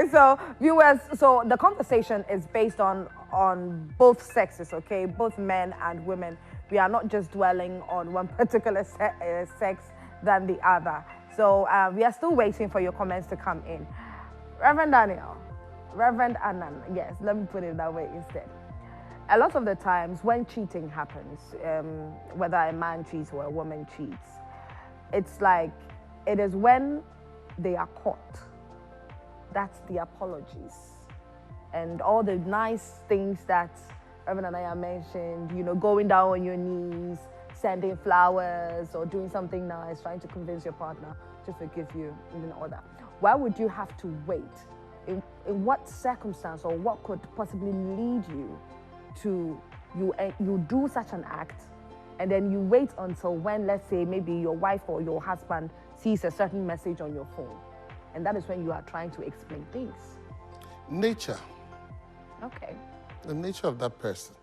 Okay, so viewers, so the conversation is based on both sexes, okay, both men and women. We are not just dwelling on one particular sex than the other. So we are still waiting for your comments to come in. Reverend Daniel, Reverend Annan, yes, let me put it that way instead. A lot of the times when cheating happens, whether a man cheats or a woman cheats, it's like it is when they are caught. That's the apologies and all the nice things that Reverend Anaya mentioned, you know, going down on your knees, sending flowers or doing something nice, trying to convince your partner to forgive you and all that. Why would you have to wait? In what circumstance or what could possibly lead you to you do such an act and then you wait until when, let's say, maybe your wife or your husband sees a certain message on your phone, and that is when you are trying to explain things? Nature. Okay. The nature of that person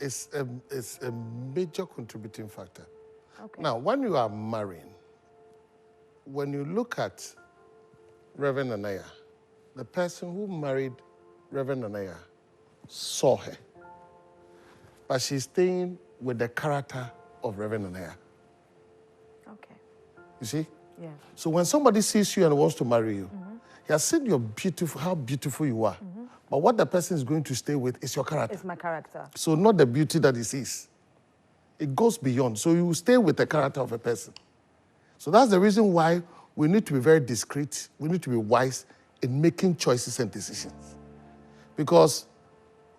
is a major contributing factor. Okay. Now, when you are marrying, when you look at Reverend Anaya, the person who married Reverend Anaya saw her, but she's staying with the character of Reverend Anaya. Okay. You see? Yeah. So when somebody sees you and wants to marry you, he has seen how beautiful you are. But what the person is going to stay with is your character. It's my character. So not the beauty that he sees. It goes beyond. So you stay with the character of a person. So that's the reason why we need to be very discreet. We need to be wise in making choices and decisions. Because,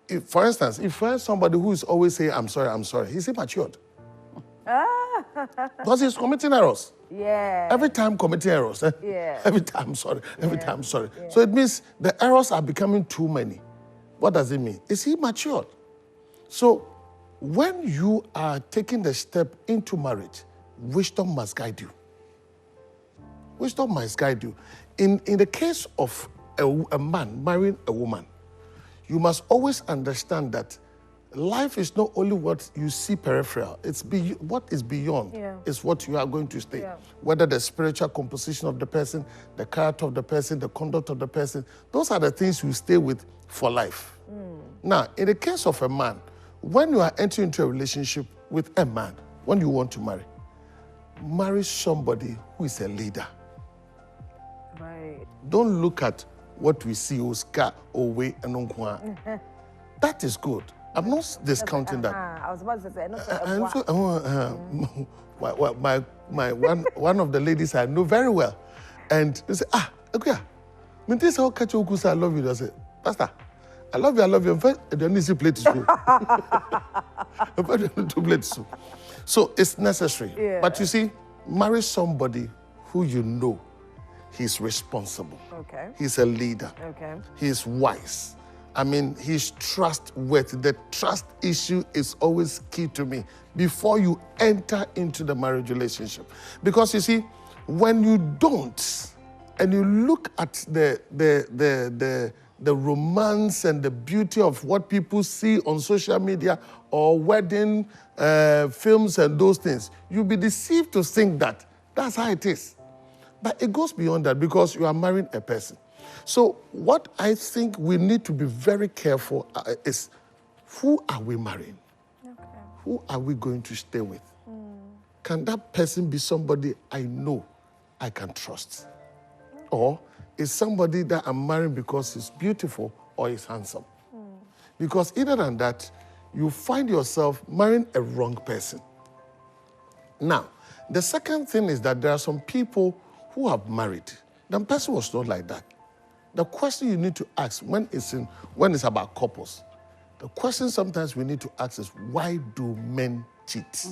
if, for instance, if you have somebody who is always saying, I'm sorry, he's immatured. Because he's committing errors. Yeah. Every time committing errors. Yeah. Every time I'm sorry. Every time I'm sorry. Yeah. So it means the errors are becoming too many. What does it mean? Is he matured? So when you are taking the step into marriage, wisdom must guide you. Wisdom must guide you. In the case of a man marrying a woman, you must always understand that life is not only what you see peripheral. It's what is beyond is what you are going to stay. Yeah. Whether the spiritual composition of the person, the character of the person, the conduct of the person, those are the things you stay with for life. Now, in the case of a man, when you are entering into a relationship with a man, when you want to marry somebody who is a leader. Right. Don't look at what we see, Oscar, Owe, and Onkwa. That is good. I'm not discounting that. I was about to say, one of the ladies I know very well, and they say, okay, this how catch you I love you. I say, Pastor, I love you. In fact, I don't need to play to school. So it's necessary. Yeah. But you see, marry somebody who you know he's responsible. Okay. He's a leader. Okay. He's wise. I mean, he's trustworthy. The trust issue is always key to me before you enter into the marriage relationship. Because you see, when you don't, and you look at the romance and the beauty of what people see on social media or wedding films and those things, you'll be deceived to think that that's how it is. But it goes beyond that because you are marrying a person. So what I think we need to be very careful is, who are we marrying? Okay. Who are we going to stay with? Can that person be somebody I know I can trust? Okay. Or is somebody that I'm marrying because he's beautiful or he's handsome? Because either than that, you find yourself marrying a wrong person. Now, the second thing is that there are some people who have married. The person was not like that. The question you need to ask when it's about couples, the question sometimes we need to ask is, why do men cheat?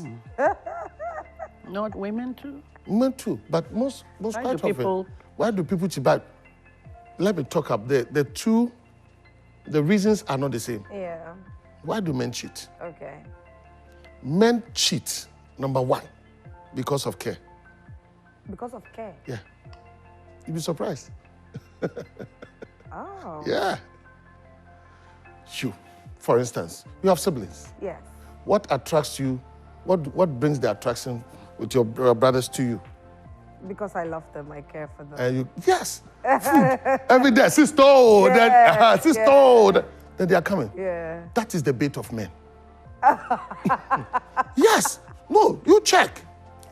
Not women too? Men too, but most quite often. Why do people cheat? But let me talk up. The reasons are not the same. Yeah. Why do men cheat? Okay. Men cheat, number one, because of care. Because of care? Yeah. You'd be surprised. Oh. Yeah. You, for instance, you have siblings. Yes. What attracts you? What brings the attraction with your brothers to you? Because I love them, I care for them. And yes, food every day. Sister, then they are coming. Yeah. That is the bait of men. Yes. No, you check.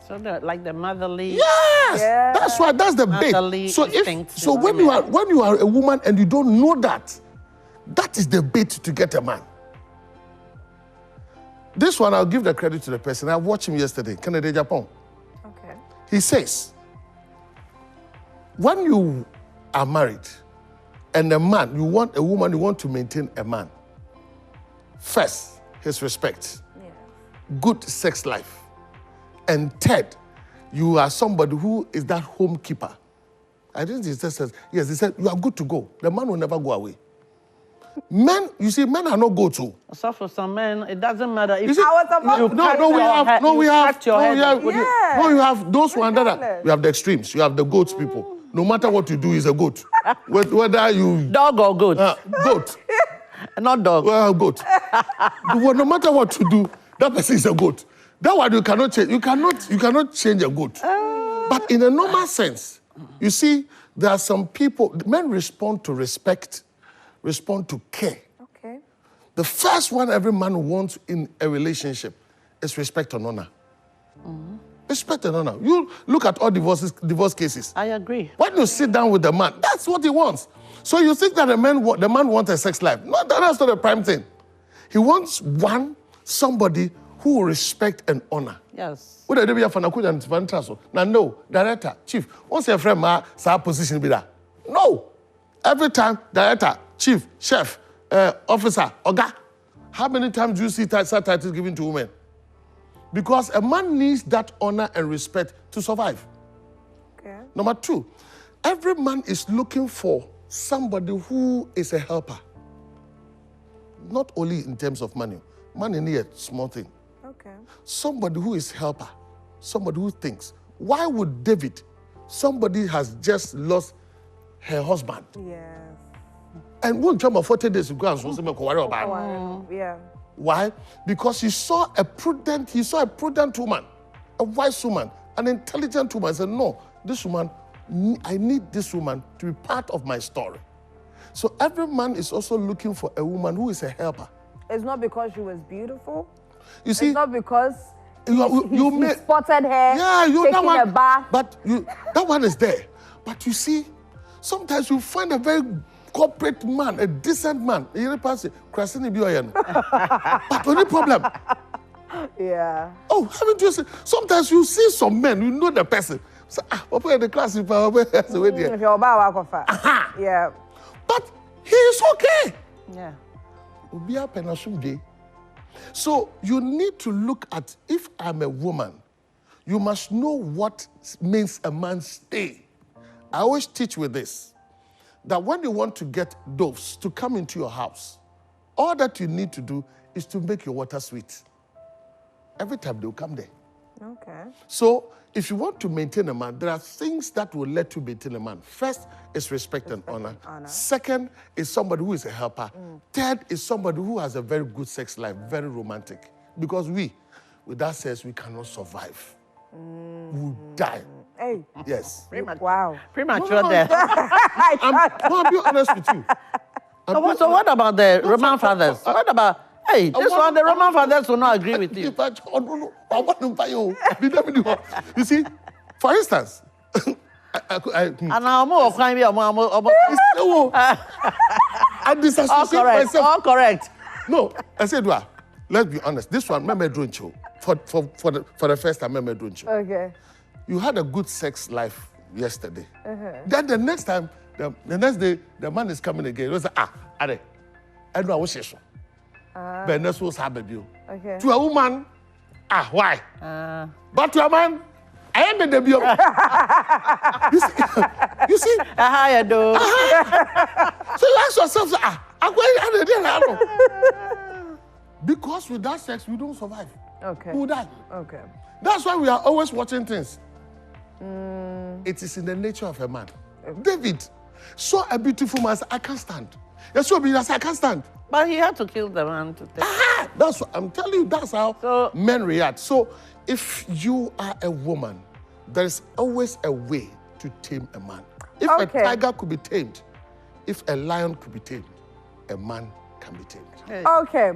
So like the motherly. Yes. Yeah. That's the Motherly bait. So instincts when you are a woman and you don't know that, that is the bait to get a man. This one, I'll give the credit to the person. I watched him yesterday, Canada, Japan. Okay. He says, when you are married and a man, you want a woman, you want to maintain a man, first, his respect, good sex life, and third, you are somebody who is that home keeper. I think he says, yes, he said, you are good to go. The man will never go away. Men, you see, men are not go to. So for some men, it doesn't matter if You see, you have those who are under that. You have the extremes. You have the goats people. No matter what you do, is a goat. Whether you dog or goat. Goat. Not dog. Well, goat. No matter what you do, that person is a goat. That one you cannot change. You cannot change a goat. But in a normal sense, you see, there are some people. Men respond to respect, respond to care. Okay. The first one every man wants in a relationship is respect and honor. Respect and honor. You look at all divorce cases. I agree. When you sit down with the man, that's what he wants. So you think that the man wants a sex life. No, that's not the prime thing. He wants somebody who will respect and honor. Yes. What do you have for no, director, chief. Once your friend ma sa position be that. No. Every time, director, chief, chef, officer, oga. How many times do you see such titles given to women? Because a man needs that honor and respect to survive. Okay. Number two, every man is looking for somebody who is a helper. Not only in terms of money. Money need a small thing. Okay. Somebody who is helper. Somebody who thinks. Why would David, somebody has just lost her husband, Yes. and won't jump 40 days to go and worry about it? Yeah. Why? Because he saw a prudent woman, a wise woman, an intelligent woman. He said, no, this woman, I need this woman to be part of my story. So every man is also looking for a woman who is a helper. It's not because she was beautiful. You see, It's not because he may spotted her taking a bath. But that one is there. But you see, sometimes you find a very corporate man, a decent man. But only problem. Yeah. Oh, haven't you seen? Sometimes you see some men, you know the person. So, Papa in the class, Yeah. but he is okay. Yeah. So you need to look at, if I'm a woman, you must know what makes a man stay. I always teach with this, that when you want to get doves to come into your house, all that you need to do is to make your water sweet. Every time they'll come there. Okay. So if you want to maintain a man, there are things that will let you maintain a man. First is respect and honor. Second is somebody who is a helper. Third is somebody who has a very good sex life, very romantic. Because with that sex, we cannot survive. We'll die. Hey. Yes. Wow. Premature death. I'll be honest with you. So what about the Roman fathers? What about, hey, this one, the Roman fathers will not agree with you. You see, for instance, I disassociate myself. All correct. No, I said, well, let's be honest. This one, Meme Druncho, for the first time, Meme Druncho. Okay. You had a good sex life yesterday. Then the next time, the next day, the man is coming again. He say, Ade, I know I was so. But that's what's happened. Okay. To a woman, why? But to a man, I am in the bio. You see? I do. So you ask yourself, I'm going to because with that sex, we don't survive. Okay. We will die. Okay. That's why we are always watching things. It is in the nature of a man. David saw a beautiful man. I can't stand. Yes, I can't stand. But he had to kill the man to take. That's what I'm telling you. That's how men react. So if you are a woman, There's always a way to tame a man. If Okay. a tiger could be tamed, if a lion could be tamed, a man can be tamed. Okay.